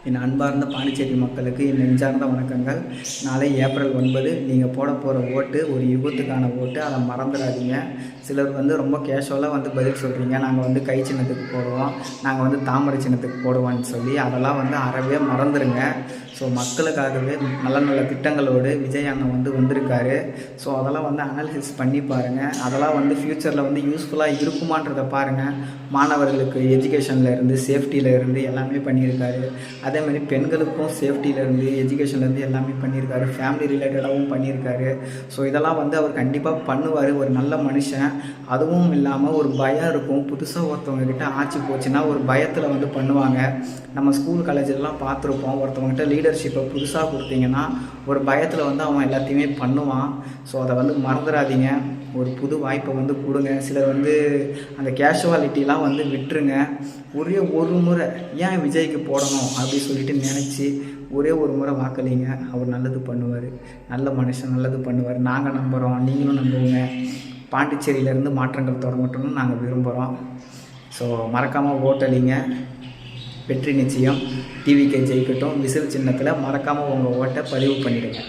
என் அன்பார்ந்த பாண்டிச்சேரி மக்களுக்கு என் நெஞ்சார்ந்த வணக்கங்கள். நாளை ஏப்ரல் 9 நீங்கள் போட போகிற ஓட்டு ஒரு யுகத்துக்கான ஓட்டு, அதை மறந்துடாதீங்க. சிலர் ரொம்ப கேஷுவலாக பதில் சொல்கிறீங்க, நாங்கள் கை சின்னத்துக்கு போடுவோம், நாங்கள் தாமரை சின்னத்துக்கு போடுவோன்னு சொல்லி. அதெல்லாம் அறவே மறந்துடுங்க. ஸோ மக்களுக்காகவே நல்ல நல்ல திட்டங்களோடு விஜய் அண்ணன் வந்திருக்காரு. ஸோ அதெல்லாம் அனாலிசிஸ் பண்ணி பாருங்கள். அதெல்லாம் ஃப்யூச்சரில் யூஸ்ஃபுல்லாக இருக்குமான்றதை பாருங்கள். மாணவர்களுக்கு எஜுகேஷனில் இருந்து சேஃப்டியில் இருந்து எல்லாமே பண்ணியிருக்காரு. அதேமாதிரி பெண்களுக்கும் சேஃப்டியிலேருந்து எஜுகேஷன்லேருந்து எல்லாமே பண்ணியிருக்காரு. ஃபேமிலி ரிலேட்டடாகவும் பண்ணியிருக்காரு. ஸோ இதெல்லாம் அவர் கண்டிப்பாக பண்ணுவார். ஒரு நல்ல மனுஷன். அதுவும் இல்லாமல் ஒரு பயம் இருக்கும். புதுசாக ஒருத்தவங்கக்கிட்ட ஆட்சி போச்சுன்னா ஒரு பயத்தில் பண்ணுவாங்க. நம்ம ஸ்கூல் காலேஜெல்லாம் பார்த்துருப்போம். ஒருத்தவங்ககிட்ட லீடர்ஷிப்பை புதுசாக கொடுத்தீங்கன்னா ஒரு பயத்தில் அவன் எல்லாத்தையுமே பண்ணுவான். ஸோ அதை மறந்துடாதீங்க. ஒரு புது வாய்ப்பை கொடுங்க. சிலர் அந்த கேஷுவாலிட்டிலாம் விட்டுருங்க. ஒரே ஒரு முறை ஏன் விஜய்க்கு போடணும் அப்படின்னு சொல்லிட்டு நினச்சி ஒரே ஒரு முறை வாக்களிங்க. அவர் நல்லது பண்ணுவார். நல்ல மனுஷன், நல்லது பண்ணுவார். நாங்கள் நம்புகிறோம், நீங்களும் நம்புவோங்க. பாண்டிச்சேரியிலேருந்து மாற்றங்கள் தொடங்கட்டும்னு நாங்கள் விரும்புகிறோம். ஸோ மறக்காமல் ஓட்டளிங்க. வெற்றி நிச்சயம். டிவிகே ஜெயிக்கட்டும். விசில் சின்னத்தில் மறக்காமல் உங்கள் ஓட்டை பதிவு பண்ணிவிடுங்க.